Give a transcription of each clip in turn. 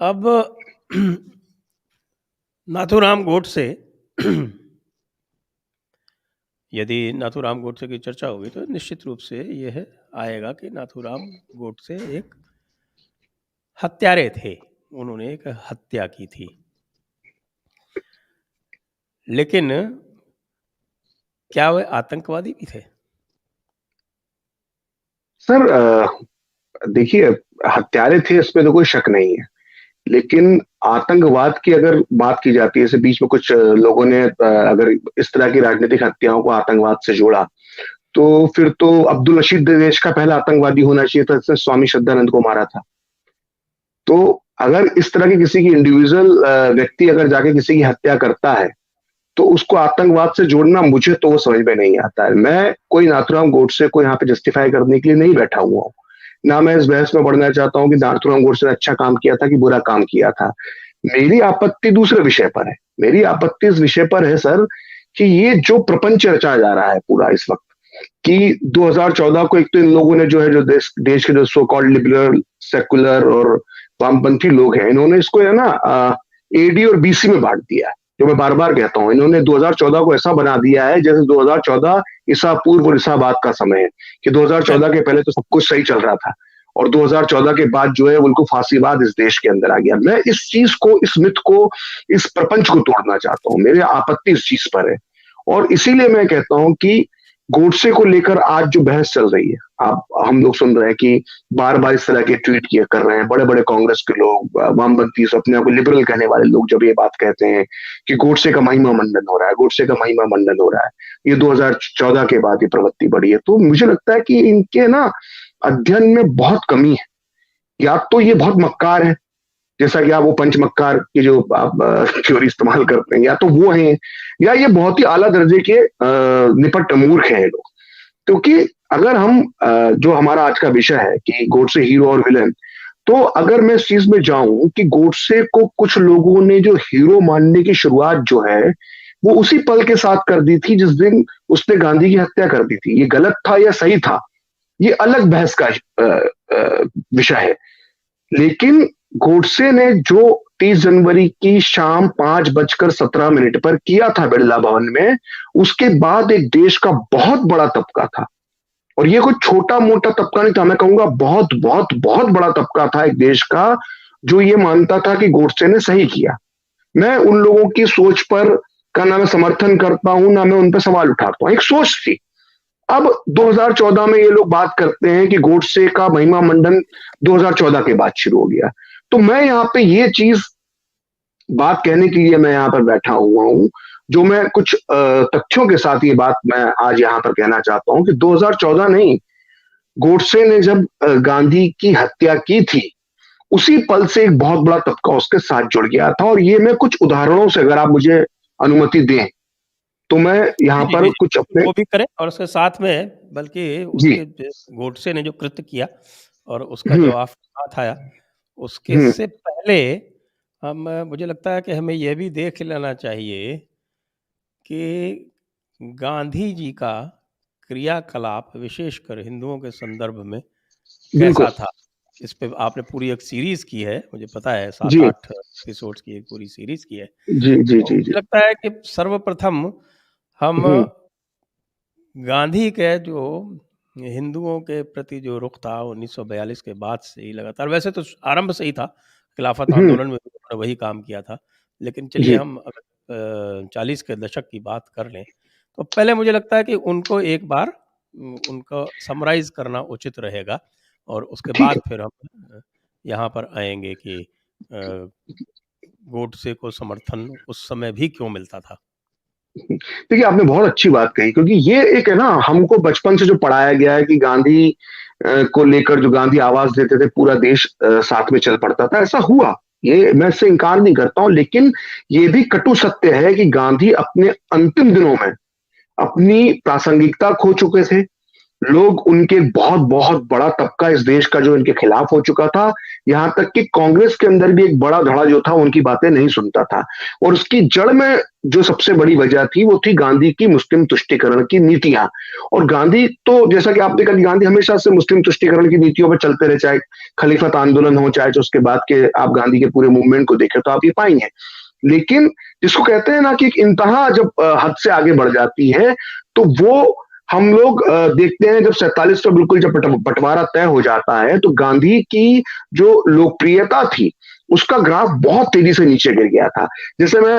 अब नाथूराम गोडसे यदि नाथूराम गोडसे की चर्चा होगी तो निश्चित रूप से यह आएगा कि नाथूराम गोडसे एक हत्यारे थे। उन्होंने एक हत्या की थी, लेकिन क्या वे आतंकवादी भी थे? सर देखिए, हत्यारे थे इसमें तो कोई शक नहीं है, लेकिन आतंकवाद की अगर बात की जाती है, जैसे बीच में कुछ लोगों ने अगर इस तरह की राजनीतिक हत्याओं को आतंकवाद से जोड़ा, तो फिर तो अब्दुल रशीद देश का पहला आतंकवादी होना चाहिए था जिसने स्वामी श्रद्धानंद को मारा था। तो अगर इस तरह की किसी की इंडिविजुअल व्यक्ति अगर जाके किसी की हत्या करता है, तो उसको आतंकवाद से जोड़ना मुझे तो वो समझ में नहीं आता है। मैं कोई नाथुराम गोडसे को यहाँ पे जस्टिफाई करने के लिए नहीं बैठा हुआ हूँ, ना मैं इस बहस में बढ़ना चाहता हूँ कि नाथुराम गोडसे ने अच्छा काम किया था कि बुरा काम किया था। मेरी आपत्ति दूसरे विषय पर है। मेरी आपत्ति इस विषय पर है सर, कि ये जो प्रपंच रचा जा रहा है पूरा इस वक्त, कि 2014 को एक तो इन लोगों ने जो है, जो देश के जो सो कॉल्ड लिबरल सेकुलर और वामपंथी लोग हैं, इन्होंने इसको है ना एडी और बीसी में बांट दिया है। जो मैं बार बार कहता हूं, इन्होंने 2014 को ऐसा बना दिया है जैसे 2014 ईसा पूर्व और ईसा बाद का समय है, कि 2014 के पहले तो सब कुछ सही चल रहा था और 2014 के बाद जो है बिल्कुल फांसीवाद इस देश के अंदर आ गया। मैं इस चीज को, इस मिथ को, इस प्रपंच को तोड़ना चाहता हूं। मेरी आपत्ति इस चीज पर है और इसीलिए मैं कहता हूं कि गोडसे को लेकर आज जो बहस चल रही है, आप हम लोग सुन रहे हैं कि बार बार इस तरह के ट्वीट किए कर रहे हैं बड़े बड़े कांग्रेस के लोग, वामपंथी, अपने आप को लिबरल कहने वाले लोग, जब ये बात कहते हैं कि गोडसे का महिमा मंडन हो रहा है, गोडसे का महिमा मंडन हो रहा है, ये 2014 के बाद ये प्रवृत्ति बढ़ी है, तो मुझे लगता है कि इनके ना अध्ययन में बहुत कमी है। या तो ये बहुत मक्कार है, जैसा कि आप वो पंचमक्कार की जो आप थ्योरी इस्तेमाल करते हैं, या तो वो हैं, या ये बहुत ही आला दर्जे के निपट मूर्ख हैं लोग। क्योंकि अगर हम जो हमारा आज का विषय है कि गोडसे हीरो और विलन, तो अगर मैं इस चीज में जाऊं कि गोडसे को कुछ लोगों ने जो हीरो मानने की शुरुआत जो है, वो उसी पल के साथ कर दी थी जिस दिन उसने गांधी की हत्या कर दी थी। ये गलत था या सही था, ये अलग बहस का विषय है। लेकिन गोडसे ने जो 30 जनवरी की शाम 5:17 पर किया था बिरला भवन में, उसके बाद एक देश का बहुत बड़ा तबका था, और ये कोई छोटा मोटा तबका नहीं था, मैं कहूंगा बहुत बहुत बहुत बड़ा तबका था एक देश का, जो ये मानता था कि गोडसे ने सही किया। मैं उन लोगों की सोच पर का ना मैं समर्थन करता हूं, ना मैं उन पर सवाल उठाता हूं, एक सोच थी। अब 2014 में ये लोग बात करते हैं कि गोडसे का महिमा मंडन 2014 के बाद शुरू हो गया। तो मैं यहाँ पे ये चीज बात कहने के लिए मैं यहाँ पर बैठा हुआ हूँ, जो मैं कुछ तथ्यों के साथ ये बात मैं आज यहाँ पर कहना चाहता हूँ कि 2014 नहीं, गोडसे ने जब गांधी की हत्या की थी, उसी पल से एक बहुत बड़ा तबका उसके साथ जुड़ गया था। और ये मैं कुछ उदाहरणों से, अगर आप मुझे अनुमति दें, तो मैं यहाँ जी, पर जी, कुछ अपने। वो भी करें और उसके साथ में बल्कि जी। उसके गोडसे ने जो कृत्य किया और उसका हम्म। जो हाथ आया, उसके हम्म। से पहले हम मुझे लगता है कि हमें यह भी देख लेना चाहिए कि गांधी जी का क्रियाकलाप विशेषकर हिंदुओं के संदर्भ में बिल्कुल। कैसा था। इस पे आपने पूरी एक सीरीज की है, मुझे पता है, जी 7-8 एपिसोड्स की एक पूरी सीरीज की है। जी जी तो जी जी। मुझे लगता है कि सर्वप्रथम हम हम्म। गांधी के जो हिंदुओं के प्रति जो रुख था 1942 के बाद से ही लगातार, वैसे तो आरंभ से ही था, खिलाफत हम्म। आंदोलन में भी उन्होंने वही काम किया था, लेकिन चलिए जी। हम अगर 40 के दशक की बात कर लें, तो पहले मुझे लगता है कि उनको एक बार उनको समराइज करना उचित रहेगा और उसके ठीक बाद है। फिर हम यहाँ पर आएंगे कि गोडसे को समर्थन उस समय भी क्यों मिलता था। देखिए, आपने बहुत अच्छी बात कही, क्योंकि ये एक है ना, हमको बचपन से जो पढ़ाया गया है कि गांधी को लेकर, जो गांधी आवाज देते थे, पूरा देश साथ में चल पड़ता था, ऐसा हुआ, ये मैं इससे इनकार नहीं करता हूं। लेकिन ये भी कटु सत्य है कि गांधी अपने अंतिम दिनों में अपनी प्रासंगिकता खो चुके थे, लोग उनके बहुत बहुत बड़ा तबका इस देश का जो इनके खिलाफ हो चुका था, यहां तक कि कांग्रेस के अंदर भी एक बड़ा धड़ा जो था उनकी बातें नहीं सुनता था। और उसकी जड़ में जो सबसे बड़ी वजह थी वो थी गांधी की मुस्लिम तुष्टीकरण की नीतियां। और गांधी तो जैसा कि आपने कहा कि गांधी हमेशा से मुस्लिम तुष्टीकरण की नीतियों पर चलते रहे, चाहे खलीफत आंदोलन हो, चाहे उसके बाद के आप गांधी के पूरे मूवमेंट को देखें तो आप ये पाएंगे। लेकिन जिसको कहते हैं ना कि एक इंतहा जब हद से आगे बढ़ जाती है, तो वो हम लोग देखते हैं जब 47 का बिल्कुल जब बंटवारा तय हो जाता है, तो गांधी की जो लोकप्रियता थी उसका ग्राफ बहुत तेजी से नीचे गिर गया था। जैसे मैं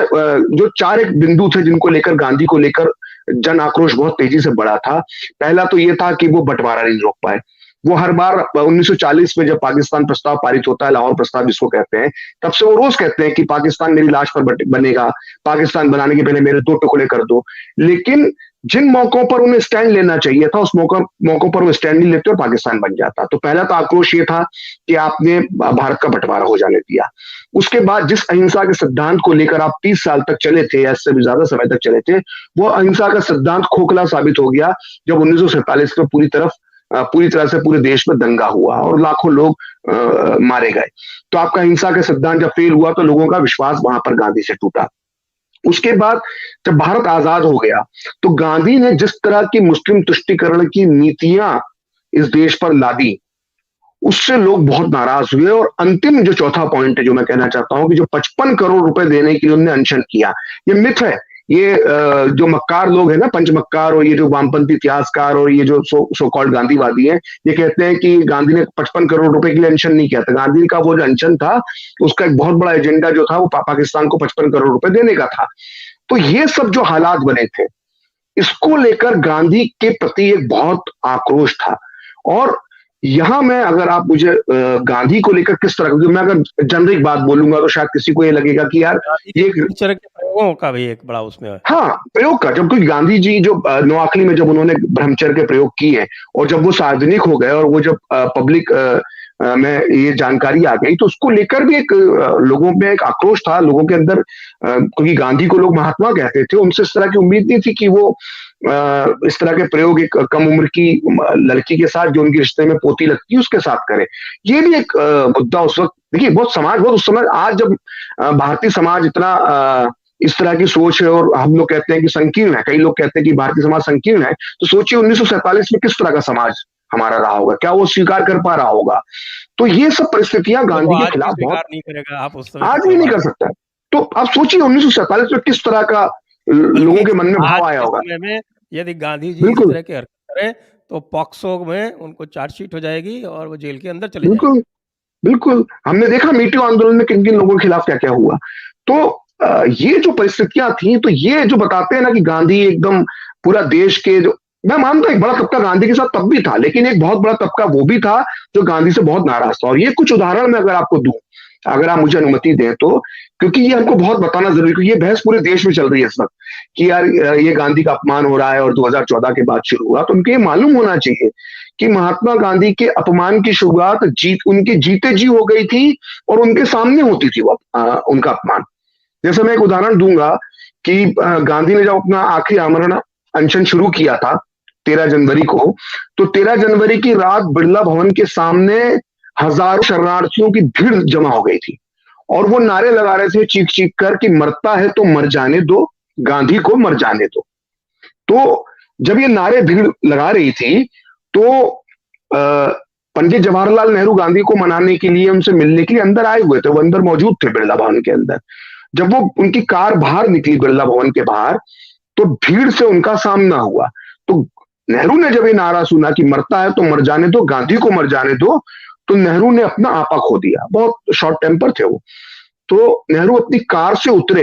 जो चार एक बिंदु थे जिनको लेकर गांधी को लेकर जन आक्रोश बहुत तेजी से बढ़ा था। पहला तो ये था कि वो बंटवारा नहीं रोक पाए। वो हर बार 1940 में जब पाकिस्तान प्रस्ताव पारित होता है, लाहौर प्रस्ताव जिसको कहते हैं, तब से वो रोज कहते हैं कि पाकिस्तान मेरी लाश पर बनेगा, पाकिस्तान बनाने के पहले मेरे 2 टुकड़े कर दो। लेकिन जिन मौकों पर उन्हें स्टैंड लेना चाहिए था, उस मौकों पर वो स्टैंड नहीं लेते और पाकिस्तान बन जाता। तो पहला तो आक्रोश ये था कि आपने भारत का बंटवारा हो जाने दिया। उसके बाद जिस अहिंसा के सिद्धांत को लेकर आप 30 साल तक चले थे या इससे भी ज्यादा समय तक चले थे, वो अहिंसा का सिद्धांत खोखला साबित हो गया जब 1947 में पूरी तरह से पूरे देश में दंगा हुआ और लाखों लोग मारे गए। तो आपका अहिंसा का सिद्धांत जब फेल हुआ तो लोगों का विश्वास वहां पर गांधी से टूटा। उसके बाद जब भारत आजाद हो गया तो गांधी ने जिस तरह की मुस्लिम तुष्टीकरण की नीतियां इस देश पर लादी, उससे लोग बहुत नाराज हुए। और अंतिम जो चौथा पॉइंट है जो मैं कहना चाहता हूं कि जो 55 करोड़ रुपए देने के लिए उन्होंने अनशन किया, ये मिथ है। ये जो मक्कार लोग हैं ना, पंचमक्कार, और ये जो वामपंथी इतिहासकार और ये जो सो कॉल्ड गांधीवादी हैं, ये कहते हैं कि गांधी ने 55 करोड़ रुपए के लिए अनशन नहीं किया था। गांधी का वो जो अनशन था उसका एक बहुत बड़ा एजेंडा जो था वो पाकिस्तान को 55 करोड़ रुपए देने का था। तो ये सब जो हालात बने थे, इसको लेकर गांधी के प्रति एक बहुत आक्रोश था। और यहां मैं, अगर आप मुझे गांधी को लेकर किस तरह, क्योंकि मैं अगर जनरिक बात बोलूंगा तो शायद किसी को ये लगेगा कि यार ये के प्रयोगों का भी एक बड़ा उसमें है। हाँ, प्रयोग का, जब कोई गांधी जी जो नोआखली में जब उन्होंने ब्रह्मचर्य के प्रयोग किए और जब वो सार्वजनिक हो गए और वो जब पब्लिक में ये जानकारी आ गई, तो उसको लेकर भी एक लोगों में एक आक्रोश था लोगों के अंदर, क्योंकि गांधी को लोग महात्मा कहते थे, उनसे इस तरह की उम्मीद नहीं थी कि वो इस तरह के प्रयोग एक कम उम्र की लड़की के साथ जो उनके रिश्ते में पोती लगती है उसके साथ करे। ये भी एक मुद्दा उस वक्त, देखिए बहुत उस समय, आज जब भारतीय समाज इतना इस तरह की सोच है और हम लोग कहते हैं कि संकीर्ण है, कई लोग कहते हैं कि भारतीय समाज संकीर्ण है, तो सोचिए 1947 में किस तरह का समाज हमारा रहा होगा, क्या वो स्वीकार कर पा रहा होगा। तो ये सब परिस्थितियां गांधी के खिलाफ बहुत, नहीं करेगा, आप उस समय आज भी नहीं कर सकता। तो आप सोचिए 1947 में किस तरह का लोगों के मन में भाव आया होगा। में यदि गांधी जी इस तरह की हरकत करें तो पॉक्सो में उनको चार्जशीट हो जाएगी और वो जेल के अंदर चले जाएंगे। बिल्कुल, हमने देखा मीटू आंदोलन में किन किन लोगों के खिलाफ क्या क्या हुआ। तो ये जो परिस्थितियां थी, तो ये जो बताते हैं ना कि गांधी एकदम पूरा देश के, जो मैं मानता हूं एक बड़ा तबका गांधी के साथ तब भी था, लेकिन एक बहुत बड़ा तबका वो भी था जो गांधी से बहुत नाराज था। और ये कुछ उदाहरण मैं अगर आपको दूं, अगर आप मुझे अनुमति दें तो, क्योंकि ये हमको बहुत बताना जरूरी, क्योंकि ये बहस पूरे देश में चल रही है इस वक्त कि यार ये गांधी का अपमान हो रहा है और 2014 के बाद शुरू हुआ। तो उनको ये मालूम होना चाहिए कि महात्मा गांधी के अपमान की शुरुआत उनके जीते जी हो गई थी और उनके सामने होती थी वो उनका अपमान। जैसे मैं एक उदाहरण दूंगा कि गांधी ने जब अपना आखिरी आमरण अनशन शुरू किया था 13 जनवरी को, तो 13 जनवरी की रात बिरला भवन के सामने हजारों शरणार्थियों की भीड़ जमा हो गई थी और वो नारे लगा रहे थे चीख चीख कर कि मरता है तो मर जाने दो, गांधी को मर जाने दो। तो जब ये नारे भीड़ लगा रही थी तो पंडित जवाहरलाल नेहरू गांधी को मनाने के लिए, उनसे मिलने के लिए अंदर आए हुए थे, वो अंदर मौजूद थे बिरला भवन के अंदर। जब वो उनकी कार बाहर निकली बिरला भवन के बाहर, तो भीड़ से उनका सामना हुआ। तो नेहरू ने जब ये नारा सुना कि मरता है तो मर जाने दो, गांधी को मर जाने दो, तो नेहरू ने अपना आपा खो दिया। बहुत शॉर्ट टेम्पर थे वो। तो नेहरू अपनी कार से उतरे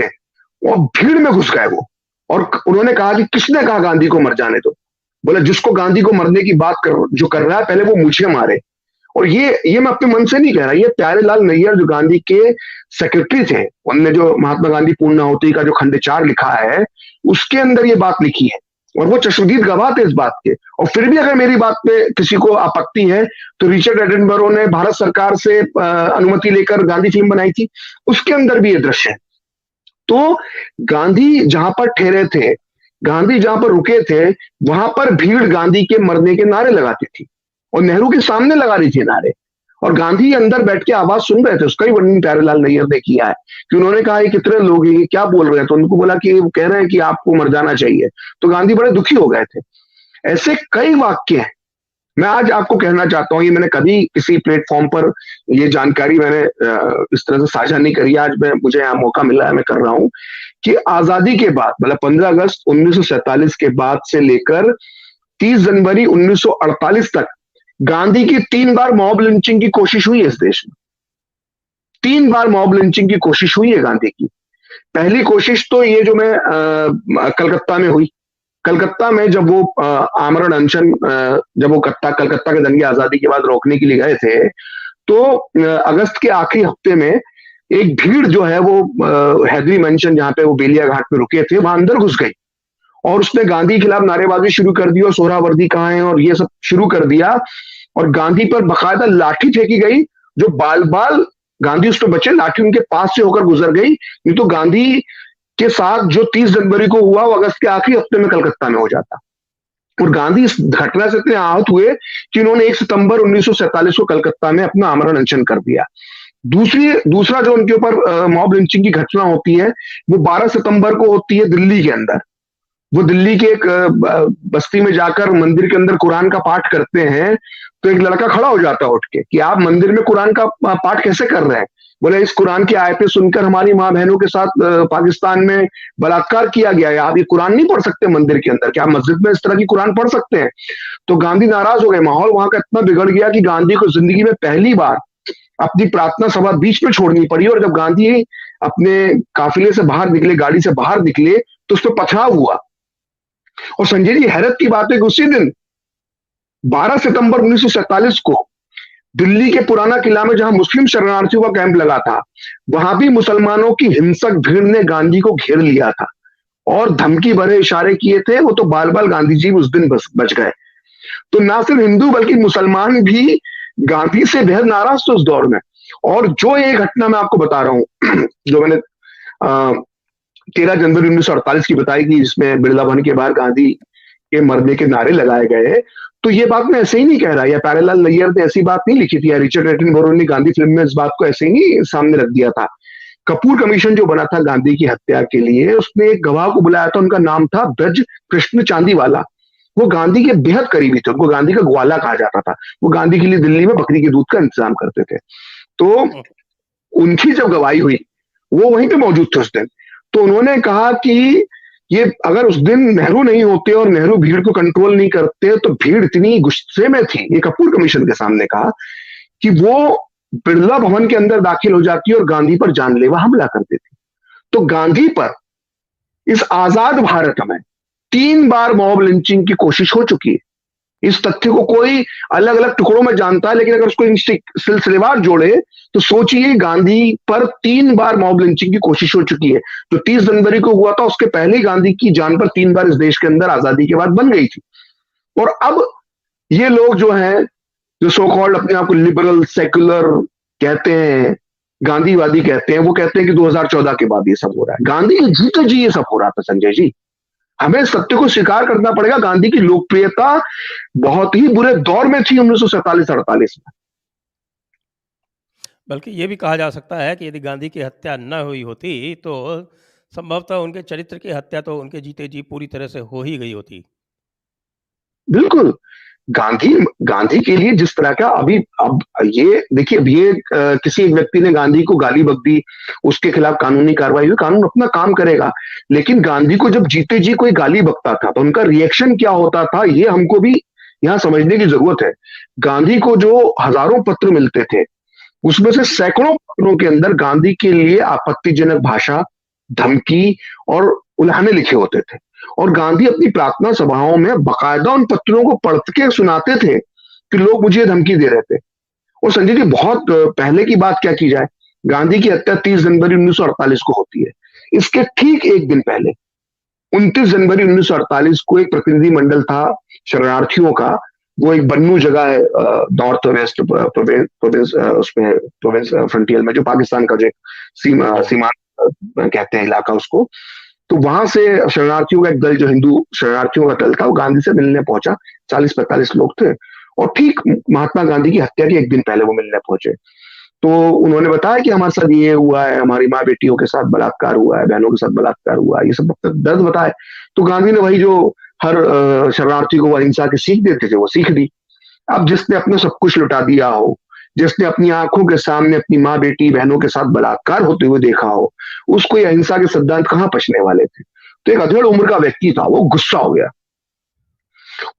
और भीड़ में घुस गए वो, और उन्होंने कहा कि किसने कहा गांधी को मर जाने दो? बोला जिसको गांधी को मरने की बात जो कर रहा है, पहले वो मुझे मारे। और ये मैं अपने मन से नहीं कह रहा, ये प्यारेलाल नैयर जो गांधी के सेक्रेटरी थे, उनने जो महात्मा गांधी पूर्णाहुति का जो खंड 4 लिखा है, उसके अंदर ये बात लिखी है और वो चश्मदीद गवाह थे इस बात के। और फिर भी अगर मेरी बात पे किसी को आपत्ति है तो रिचर्ड एटनबरो ने भारत सरकार से अनुमति लेकर गांधी फिल्म बनाई थी, उसके अंदर भी ये दृश्य है। तो गांधी जहां पर ठहरे थे, गांधी जहां पर रुके थे वहां पर भीड़ गांधी के मरने के नारे लगाती थी और नेहरू के सामने लगा रही थी नारे, और गांधी अंदर बैठ के आवाज सुन रहे थे। उसका ही वर्णन प्यारेलाल नैयर ने किया है कि उन्होंने कहा ये कितने लोग हैं, ये क्या बोल रहे हैं, तो उनको बोला कि वो कह रहे हैं कि आपको मर जाना चाहिए। तो गांधी बड़े दुखी हो गए थे। ऐसे कई वाक्य हैं। मैं आज आपको कहना चाहता हूं, ये मैंने कभी किसी प्लेटफॉर्म पर ये जानकारी मैंने इस तरह से साझा नहीं करी, आज मुझे यहाँ मौका मिला है, मैं कर रहा हूं कि आजादी के बाद, मतलब 15 अगस्त 1947 के बाद से लेकर 30 जनवरी 1948 तक गांधी की 3 बार मॉब लिंचिंग की कोशिश हुई है इस देश में। 3 बार मॉब लिंचिंग की कोशिश हुई है गांधी की। पहली कोशिश तो ये जो मैं कलकत्ता में हुई। कलकत्ता में जब वो आमरण अनशन, जब वो कलकत्ता के दंगे आजादी के बाद रोकने के लिए गए थे, तो अगस्त के आखिरी हफ्ते में एक भीड़ जो है वो हैदरी मेंशन, जहां पे वो बेलिया घाट पे रुके थे, वहां अंदर घुस गई और उसने गांधी के खिलाफ नारेबाजी शुरू कर दी और सोहरावर्दी कहाँ है और ये सब शुरू कर दिया, और गांधी पर बकायदा लाठी फेंकी गई। जो बाल बाल गांधी उस पर बचे, लाठी उनके पास से होकर गुजर गई। नहीं तो गांधी के साथ जो 30 जनवरी को हुआ वो अगस्त के आखिरी हफ्ते में कलकत्ता में हो जाता। और गांधी इस घटना से इतने आहत हुए कि उन्होंने 1 सितंबर 1947 को कलकत्ता में अपना आमरण अनशन कर दिया। दूसरा जो उनके ऊपर मॉब लिंचिंग की घटना होती है वो 12 सितंबर को होती है दिल्ली के अंदर। वो दिल्ली के एक बस्ती में जाकर मंदिर के अंदर कुरान का पाठ करते हैं, तो एक लड़का खड़ा हो जाता है उठ के कि आप मंदिर में कुरान का पाठ कैसे कर रहे हैं? बोले इस कुरान की आयतें सुनकर हमारी माँ बहनों के साथ पाकिस्तान में बलात्कार किया गया है, आप ये कुरान नहीं पढ़ सकते मंदिर के अंदर, क्या आप मस्जिद में इस तरह की कुरान पढ़ सकते हैं? तो गांधी नाराज हो गए। माहौल वहां का इतना बिगड़ गया कि गांधी को जिंदगी में पहली बार अपनी प्रार्थना सभा बीच में छोड़नी पड़ी। और जब गांधी अपने काफिले से बाहर निकले, गाड़ी से बाहर निकले, तो उस पर पथराव हुआ। और संजय जी, हैरत की बात है कि उसी दिन 12 सितंबर 1947 को दिल्ली के पुराना किला में जहां मुस्लिम शरणार्थियों का कैंप लगा था, वहां भी मुसलमानों की हिंसक भीड़ ने गांधी को घेर लिया था और धमकी भरे इशारे किए थे। वो तो बाल बाल गांधी जी उस दिन बच गए। तो ना सिर्फ हिंदू बल्कि मुसलमान भी गांधी से बेहद नाराज थे उस दौर में। और जो ये घटना मैं आपको बता रहा हूं जो मैंने 13 जनवरी 1948 की बताई कि जिसमें बिरला भवन के बाहर गांधी के मरने के नारे लगाए गए, तो ये बात मैं ऐसे ही नहीं कह रहा, या प्यारेलाल नैयर ने ऐसी बात नहीं लिखी थी, या रिचर्ड एटनबरो ने गांधी फिल्म में इस बात को ऐसे ही नहीं सामने रख दिया था। कपूर कमीशन जो बना था गांधी की हत्या के लिए, उसने एक गवाह को बुलाया था, उनका नाम था ब्रज कृष्ण चांदीवाला। वो गांधी के बेहद करीबी थे, उनको गांधी का ग्वाला कहा जाता था। वो गांधी के लिए दिल्ली में बकरी के दूध का इंतजाम करते थे। तो उनकी जब गवाही हुई, वो वहीं पे मौजूद थे उस दिन, तो उन्होंने कहा कि ये अगर उस दिन नेहरू नहीं होते और नेहरू भीड़ को कंट्रोल नहीं करते, तो भीड़ इतनी गुस्से में थी, ये कपूर कमीशन के सामने कहा, कि वो बिरला भवन के अंदर दाखिल हो जाती और गांधी पर जानलेवा हमला कर देती। तो गांधी पर इस आजाद भारत में 3 बार मॉब लिंचिंग की कोशिश हो चुकी है। इस तथ्य को कोई अलग अलग टुकड़ों में जानता है, लेकिन अगर उसको सिलसिलेवार जोड़े तो सोचिए गांधी पर 3 बार मॉब लिंचिंग की कोशिश हो चुकी है। जो 30 जनवरी को हुआ था उसके पहले ही गांधी की जान पर 3 बार इस देश के अंदर आजादी के बाद बन गई थी। और अब ये लोग जो हैं, जो सो कॉल्ड अपने आप को लिबरल सेक्युलर कहते हैं, गांधीवादी कहते हैं, वो कहते हैं कि 2014 के बाद ये सब हो रहा है। गांधी के जीते जी ये सब हो रहा था संजय जी। हमें सत्य को स्वीकार करना पड़ेगा, गांधी की लोकप्रियता बहुत ही बुरे दौर में थी 1947-48 में। बल्कि ये भी कहा जा सकता है कि यदि गांधी की हत्या न हुई होती तो संभवतः उनके चरित्र की हत्या तो उनके जीते जी पूरी तरह से हो ही गई होती। बिल्कुल। गांधी के लिए जिस तरह का अब ये देखिए, अब ये किसी एक व्यक्ति ने गांधी को गाली बक दी, उसके खिलाफ कानूनी कार्रवाई हुई, कानून अपना काम करेगा। लेकिन गांधी को जब जीते जी कोई गाली बकता था तो उनका रिएक्शन क्या होता था, ये हमको भी यहां समझने की जरूरत है। गांधी को जो हजारों पत्र मिलते थे, उसमें से सैकड़ों पत्रों के अंदर गांधी के लिए आपत्तिजनक भाषा, धमकी और उल्हाने लिखे होते थे। और गांधी अपनी प्रार्थना सभाओं में बाकायदा उन पत्रों को पढ़ के सुनाते थे कि लोग मुझे धमकी दे रहे थे। और संजय जी, बहुत पहले की बात क्या की जाए, गांधी की हत्या 30 जनवरी 1948 को होती है। इसके ठीक एक दिन पहले 29 जनवरी 1948 को एक प्रतिनिधि मंडल था शरणार्थियों का, वो एक बन्नू जगह है नॉर्थ वेस्ट प्रोविंस, उसमें प्रोविंस फ्रंटियर में, जो पाकिस्तान का जो सीमा कहते हैं इलाका उसको। तो वहां से शरणार्थियों का एक दल, जो हिंदू शरणार्थियों का दल था, वो गांधी से मिलने पहुंचा। 40-45 लोग थे, और ठीक महात्मा गांधी की हत्या के एक दिन पहले वो मिलने पहुंचे। तो उन्होंने बताया कि हमारे साथ ये हुआ है, हमारी माँ बेटियों के साथ बलात्कार हुआ है, बहनों के साथ बलात्कार हुआ है, ये सब दर्द बताए। तो गांधी ने वही जो हर शरणार्थी को अहिंसा की सीख देते थे, वो सीख दी। अब जिसने अपने सब कुछ लुटा दिया हो, जिसने अपनी आंखों के सामने अपनी माँ बेटी बहनों के साथ बलात्कार होते हुए देखा हो, उसको ये अहिंसा के सिद्धांत कहाँ पचने वाले थे। तो एक अधेड़ उम्र का व्यक्ति था, वो गुस्सा हो गया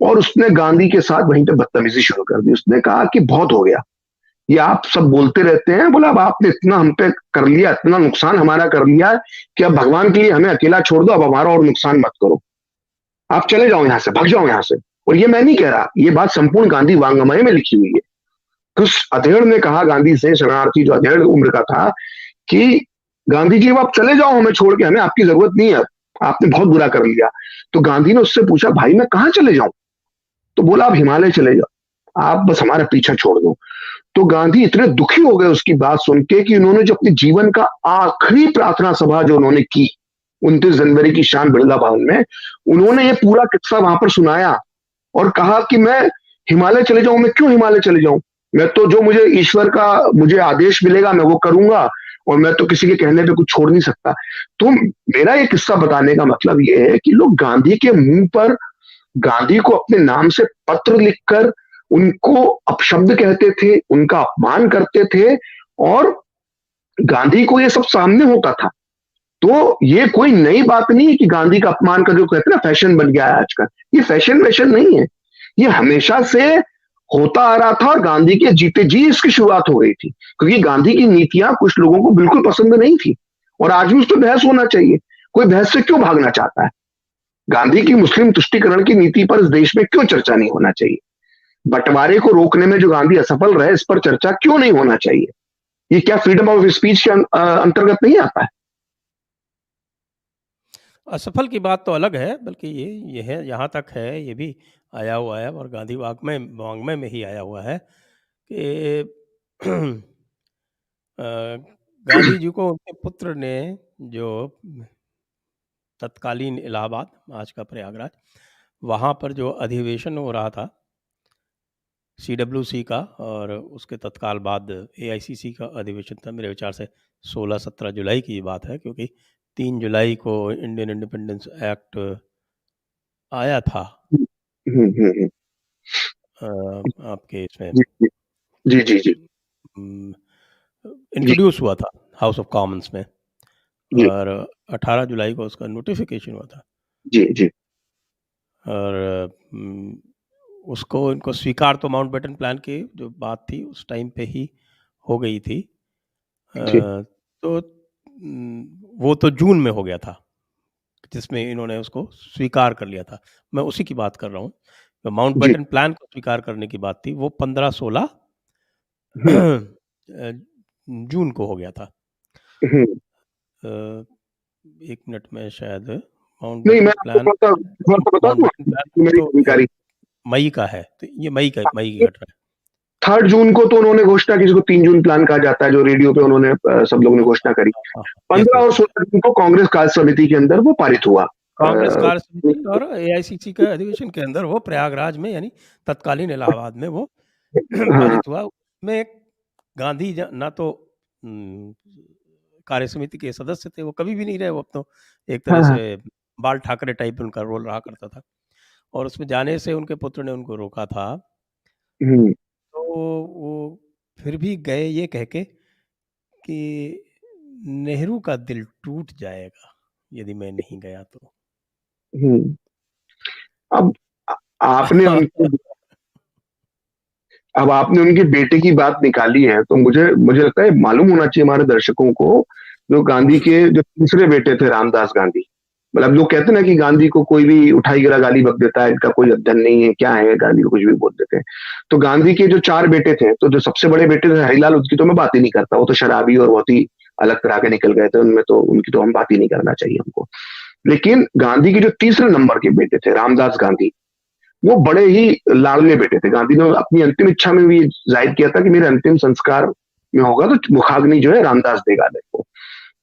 और उसने गांधी के साथ वहीं पे बदतमीजी शुरू कर दी। उसने कहा कि बहुत हो गया, ये आप सब बोलते रहते हैं। बोला अब आपने इतना हम पे कर लिया, इतना नुकसान हमारा कर लिया कि अब भगवान के लिए हमें अकेला छोड़ दो, अब हमारा और नुकसान मत करो, आप चले जाओ यहां से, भाग जाओ यहां से। और ये मैं नहीं कह रहा, ये बात संपूर्ण गांधी वांग्मय में लिखी हुई है। उस अधेड़ ने कहा गांधी से, शरणार्थी जो अधेड़ उम्र का था, कि गांधी जी अब आप चले जाओ हमें छोड़ के, हमें आपकी जरूरत नहीं है, आपने बहुत बुरा कर लिया। तो गांधी ने उससे पूछा, भाई मैं कहां चले जाऊं? तो बोला आप हिमालय चले जाओ, आप बस हमारा पीछा छोड़ दो। तो गांधी इतने दुखी हो गए उसकी बात सुन के कि उन्होंने जो अपने जीवन का आखिरी प्रार्थना सभा जो उन्होंने की 29 जनवरी की शाम बिरला भवन में, उन्होंने ये पूरा किस्सा वहां पर सुनाया और कहा कि मैं हिमालय चले जाऊं, मैं क्यों हिमालय चले जाऊं, मैं तो जो मुझे ईश्वर का मुझे आदेश मिलेगा मैं वो करूंगा, और मैं तो किसी के कहने पे कुछ छोड़ नहीं सकता। तो मेरा ये किस्सा बताने का मतलब ये है कि लोग गांधी के मुंह पर गांधी को अपने नाम से पत्र लिखकर उनको अपशब्द कहते थे, उनका अपमान करते थे, और गांधी को ये सब सामने होता था। तो ये कोई नई बात नहीं है कि गांधी का अपमान का जो कहते हैं ना फैशन बन गया है आजकल, ये फैशन वैशन नहीं है, ये हमेशा से होता आ रहा था, और गांधी के जीते जी इसकी शुरुआत हो गई थी, क्योंकि गांधी की नीतियां कुछ लोगों को बिल्कुल पसंद नहीं थी, और आज भी उस पर बहस होना चाहिए। कोई बहस से क्यों भागना चाहता है? गांधी की मुस्लिम तुष्टीकरण की नीति पर इस देश में क्यों चर्चा नहीं होना चाहिए? बंटवारे को रोकने में जो गांधी असफल रहे, इस पर चर्चा क्यों नहीं होना चाहिए? ये क्या फ्रीडम ऑफ स्पीच के अंतर्गत नहीं आता है? असफल की बात तो अलग है, बल्कि ये है, यहाँ तक है, ये भी आया हुआ है और गांधी वाङ्मय वाङ्मय में ही आया हुआ है कि गांधी जी को उनके पुत्र ने, जो तत्कालीन इलाहाबाद, आज का प्रयागराज, वहाँ पर जो अधिवेशन हो रहा था CWC का, और उसके तत्काल बाद AICC का अधिवेशन था, मेरे विचार से 16-17 जुलाई की बात है, क्योंकि 3 जुलाई को इंडियन इंडिपेंडेंस एक्ट आया था हम्म, हम्म, हम्म, आपके इसमें, जी जी जी जी जी इंट्रोड्यूस हुआ था हाउस ऑफ कॉमन्स में, जी और 18 जुलाई को उसका नोटिफिकेशन हुआ था, जी जी और उसको इनको स्वीकार तो माउंटबेटन प्लान की जो बात थी उस टाइम पे ही हो गई थी। जी तो वो तो जून में हो गया था, जिसमें इन्होंने उसको स्वीकार कर लिया था। मैं उसी की बात कर रहा हूँ। तो जी माउंटबेटन प्लान को स्वीकार करने की बात थी, वो 15-16 हम्म, जून को हो गया था। हम्म। 1 मिनट में शायद नहीं, मैं माउंटबेटन आपको प्लान थोड़ा सा बता दूं, माउंटबेटन प्लान मेरी तो जानकारी। मई का है, तो ये मई की घटना है। 3 जून को तो उन्होंने घोषणा की, जिसको 3 जून प्लान कहा जाता है, जो रेडियो पे उन्होंने सब लोगों ने घोषणा करी। हाँ, 15 और यस। 16 जून को कांग्रेस कार्य समिति के अंदर वो पारित हुआ। कांग्रेस कार्य समिति और AICC के अधिवेशन के अंदर वो प्रयागराज में, यानी तत्कालीन इलाहाबाद में वो हाँ पारित हुआ। उसमें गांधी ना तो कार्य समिति के सदस्य थे, वो कभी भी नहीं रहे, वो अब तो एक तरह हाँ से बाल ठाकरे टाइप उनका रोल रहा करता था, और उसमें जाने से उनके पुत्र ने उनको रोका था। हम्म, तो वो फिर भी गए ये कह के कि नेहरू का दिल टूट जाएगा यदि मैं नहीं गया तो। हम्म। अब आपने उनके अब आपने उनके बेटे की बात निकाली है, तो मुझे मुझे लगता है मालूम होना चाहिए हमारे दर्शकों को, जो गांधी के जो तीसरे बेटे थे रामदास गांधी। मतलब लोग कहते हैं ना कि गांधी को कोई भी उठाई गिरा गाली बक देता है, इनका कोई अध्ययन नहीं है, क्या है, गांधी को कुछ भी बोल देते हैं। तो गांधी के जो 4 बेटे थे, तो जो सबसे बड़े बेटे थे हरिलाल, उसकी तो मैं बात ही नहीं करता, वो तो शराबी और बहुत ही अलग तरह के निकल गए थे, उनमें तो उनकी तो हम बात ही नहीं करना चाहिए हमको। लेकिन गांधी के जो तीसरे नंबर के बेटे थे रामदास गांधी, वो बड़े ही लाडले बेटे थे। गांधी ने अपनी अंतिम इच्छा में भी जाहिर किया था कि मेरे अंतिम संस्कार में होगा तो मुखाग्नि जो है रामदास देगा मेरे को।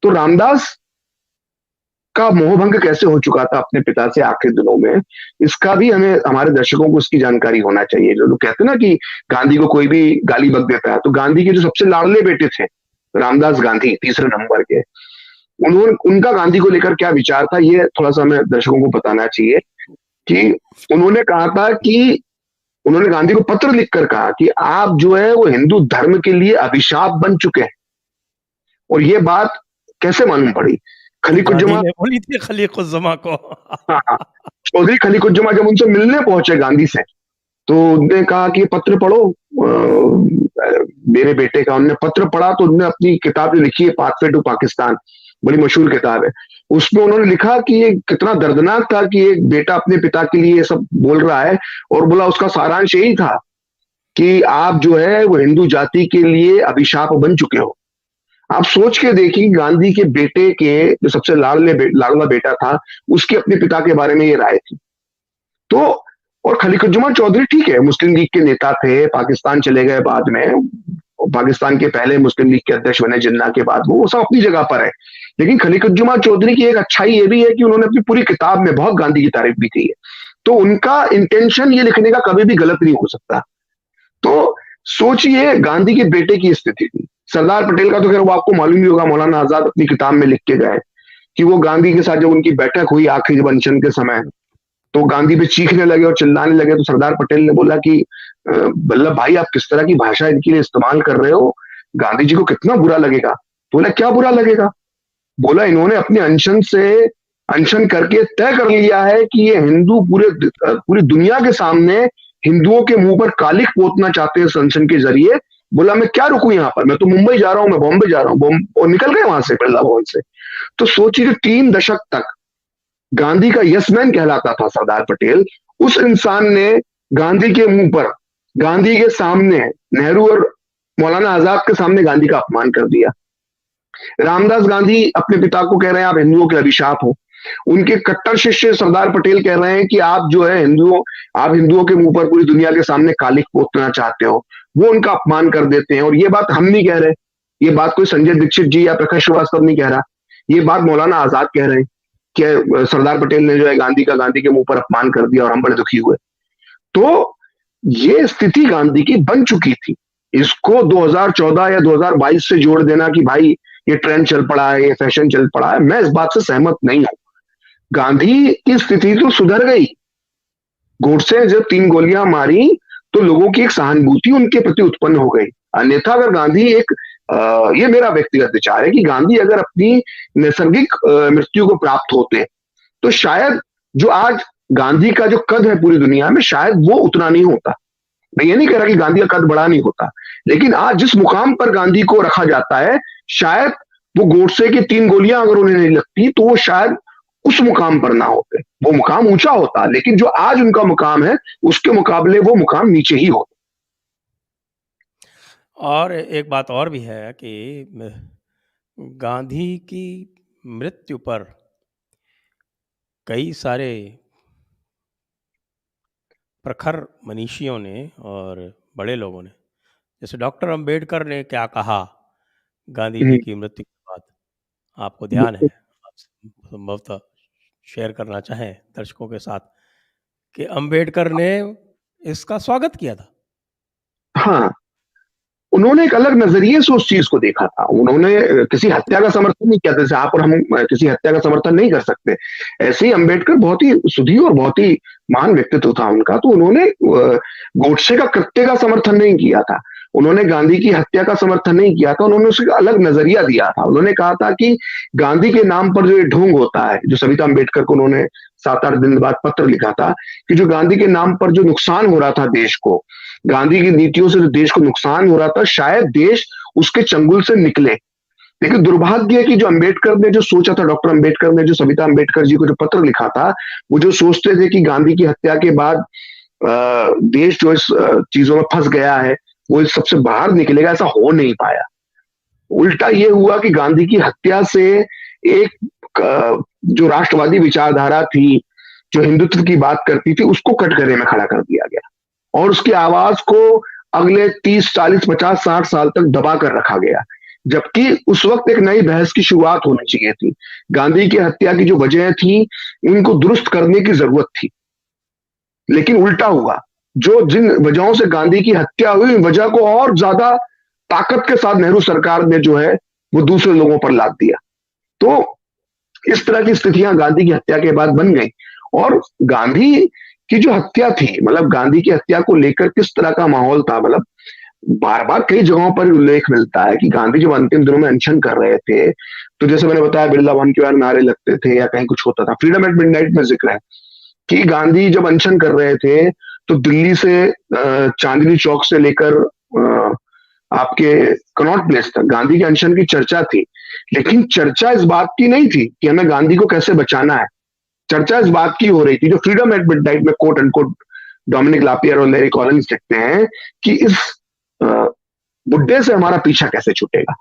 तो रामदास का मोहभंग कैसे हो चुका था अपने पिता से आखिरी दिनों में, इसका भी हमें हमारे दर्शकों को इसकी जानकारी होना चाहिए। जो लोग कहते हैं ना कि गांधी को कोई भी गाली बक देता है, तो गांधी के जो सबसे लाडले बेटे थे रामदास गांधी, तीसरे नंबर के, उन्होंने उनका गांधी को लेकर क्या विचार था, ये थोड़ा सा हमें दर्शकों को बताना चाहिए। कि उन्होंने कहा था कि उन्होंने गांधी को पत्र लिखकर कहा कि आप जो है वो हिंदू धर्म के लिए अभिशाप बन चुके हैं। और ये बात कैसे मालूम पड़ी? गांधी खलीकुज्जमा, ने बोली थी खलीकुज्जमा को। हाँ, चौधरी खलीकुज्जमा जब उनसे मिलने पहुंचे गांधी से, तो उन्होंने कहा कि पत्र पढ़ो मेरे बेटे का। उन्होंने पत्र पढ़ा तो उन्होंने अपनी किताब जो लिखी है पाथवे टू पाकिस्तान, बड़ी मशहूर किताब है, उसमें उन्होंने लिखा कि ये कितना दर्दनाक था कि एक बेटा अपने पिता के लिए सब बोल रहा है। और बोला उसका सारांश यही था कि आप जो है वो हिंदू जाति के लिए अभिशाप बन चुके हो। आप सोच के देखिए, गांधी के बेटे के जो सबसे लाडला बेटा था, उसके अपने पिता के बारे में ये राय थी। तो और खलीकुज्जमान चौधरी ठीक है, मुस्लिम लीग के नेता थे, पाकिस्तान चले गए बाद में, पाकिस्तान के पहले मुस्लिम लीग के अध्यक्ष बने जिन्ना के बाद, वो सब अपनी जगह पर है। लेकिन खलीकुज्जमान चौधरी की एक अच्छाई ये भी है कि उन्होंने अपनी पूरी किताब में बहुत गांधी की तारीफ भी की है। तो उनका इंटेंशन ये लिखने का कभी भी गलत नहीं हो सकता। तो सोचिए गांधी के बेटे की स्थिति थी। सरदार पटेल का तो खैर वो आपको मालूम ही होगा, मौलाना आजाद अपनी किताब में लिख के गए कि वो गांधी के साथ जब उनकी बैठक हुई आखिरी जब अनशन के समय, तो गांधी पे चीखने लगे और चिल्लाने लगे। तो सरदार पटेल ने बोला कि वल्लभ भाई आप किस तरह की भाषा इनके लिए इस्तेमाल कर रहे हो, गांधी जी को कितना बुरा लगेगा। तो बोला क्या बुरा लगेगा? बोला इन्होंने अपने अनशन करके तय कर लिया है कि ये हिंदू पूरी दुनिया के सामने हिंदुओं के मुंह पर कालिख पोतना चाहते हैं इस अनशन के जरिए। बोला मैं क्या रुकू यहाँ पर, मैं तो मुंबई जा रहा हूँ, मैं बॉम्बे जा रहा हूँ। और निकल गए वहां से बिरला भवन से। तो सोचिए 3 दशक तक गांधी का यस मैन कहलाता था सरदार पटेल, उस इंसान ने गांधी के मुंह पर, गांधी के सामने, नेहरू और मौलाना आजाद के सामने गांधी का अपमान कर दिया। रामदास गांधी अपने पिता को कह रहे हैं आप हिंदुओं के अभिशाप हो। उनके कट्टर शिष्य सरदार पटेल कह रहे हैं कि आप जो है आप हिंदुओं के मुंह पर पूरी दुनिया के सामने कालिख पोतना चाहते हो। वो उनका अपमान कर देते हैं। और ये बात हम नहीं कह रहे, ये बात कोई संजय दीक्षित जी या प्रकाश श्रीवास्तव नहीं कह रहा, ये बात मौलाना आजाद कह रहे हैं कि सरदार पटेल ने जो है गांधी के मुंह पर अपमान कर दिया और हम बड़े दुखी हुए। तो ये स्थिति गांधी की बन चुकी थी। इसको 2014 या 2022 से जोड़ देना कि भाई ये ट्रेंड चल पड़ा है, ये फैशन चल पड़ा है, मैं इस बात से सहमत नहीं हूं। गांधी की स्थिति तो सुधर गई। गोडसे ने जब 3 गोलियां मारी तो लोगों की एक सहानुभूति उनके प्रति उत्पन्न हो गई। अन्यथा अगर गांधी ये मेरा व्यक्तिगत विचार है कि गांधी अगर अपनी नैसर्गिक मृत्यु को प्राप्त होते तो शायद जो आज गांधी का जो कद है पूरी दुनिया में, शायद वो उतना नहीं होता। मैं ये नहीं कह रहा कि गांधी का कद बड़ा नहीं होता, लेकिन आज जिस मुकाम पर गांधी को रखा जाता है, शायद वो गोडसे की 3 गोलियां अगर उन्हें नहीं लगती तो वो शायद उस मुकाम पर ना होते। वो मुकाम ऊंचा होता, लेकिन जो आज उनका मुकाम है उसके मुकाबले वो मुकाम नीचे ही होता। और एक बात और भी है कि गांधी की मृत्यु पर कई सारे प्रखर मनीषियों ने और बड़े लोगों ने, जैसे डॉक्टर अंबेडकर ने क्या कहा गांधी जी की मृत्यु के बाद, आपको ध्यान है, आप संभवतः शेयर करना चाहें दर्शकों के साथ, कि अंबेडकर ने इसका स्वागत किया था। हाँ, उन्होंने एक अलग नजरिए से उस चीज को देखा था। उन्होंने किसी हत्या का समर्थन नहीं किया था, जैसे आप और हम किसी हत्या का समर्थन नहीं कर सकते, ऐसे ही अंबेडकर बहुत ही सुधी और बहुत ही महान व्यक्तित्व था उनका। तो उन्होंने गोडसे का कृत्य का समर्थन नहीं किया था, उन्होंने गांधी की हत्या का समर्थन नहीं किया था, उन्होंने उसका अलग नजरिया दिया था। उन्होंने कहा था कि गांधी के नाम पर जो ये ढोंग होता है, जो सविता अंबेडकर को उन्होंने 7-8 दिन बाद पत्र लिखा था कि जो गांधी के नाम पर जो नुकसान हो रहा था देश को, गांधी की नीतियों से जो देश को नुकसान हो रहा था, शायद देश उसके चंगुल से निकले। लेकिन दुर्भाग्य है कि जो अंबेडकर ने जो सोचा था, डॉक्टर अंबेडकर ने जो सविता अंबेडकर जी को जो पत्र लिखा था, वो जो सोचते थे कि गांधी की हत्या के बाद देश जो इस चीजों में फंस गया है वो इस सबसे बाहर निकलेगा, ऐसा हो नहीं पाया। उल्टा ये हुआ कि गांधी की हत्या से एक जो राष्ट्रवादी विचारधारा थी, जो हिंदुत्व की बात करती थी, उसको कटघरे में खड़ा कर दिया गया और उसकी आवाज को अगले 30, 40, 50, 60 साल तक दबा कर रखा गया। जबकि उस वक्त एक नई बहस की शुरुआत होनी चाहिए थी। गांधी की हत्या की जो वजह थी, इनको दुरुस्त करने की जरूरत थी, लेकिन उल्टा हुआ। जो जिन वजहों से गांधी की हत्या हुई, वजह को और ज्यादा ताकत के साथ नेहरू सरकार ने जो है वो दूसरे लोगों पर लाद दिया। तो इस तरह की स्थितियां गांधी की हत्या के बाद बन गई। और गांधी की जो हत्या थी, मतलब गांधी की हत्या को लेकर किस तरह का माहौल था, मतलब बार बार कई जगहों पर उल्लेख मिलता है कि गांधी जब अंतिम दिनों में अनशन कर रहे थे, तो जैसे मैंने बताया बिरला भवन के बारे में नारे लगते थे या कहीं कुछ होता था। फ्रीडम एट मिडनाइट में जिक्र है कि गांधी जब अनशन कर रहे थे, तो दिल्ली से चांदनी चौक से लेकर आपके कनॉट प्लेस तक गांधी के अनशन की चर्चा थी। लेकिन चर्चा इस बात की नहीं थी कि हमें गांधी को कैसे बचाना है। चर्चा इस बात की हो रही थी, जो फ्रीडम एट मिडनाइट में कोट एंड कोट डोमिनिक लापियर और लैरी कॉलिंस लिखते हैं, कि इस बुड्ढे से हमारा पीछा कैसे छूटेगा।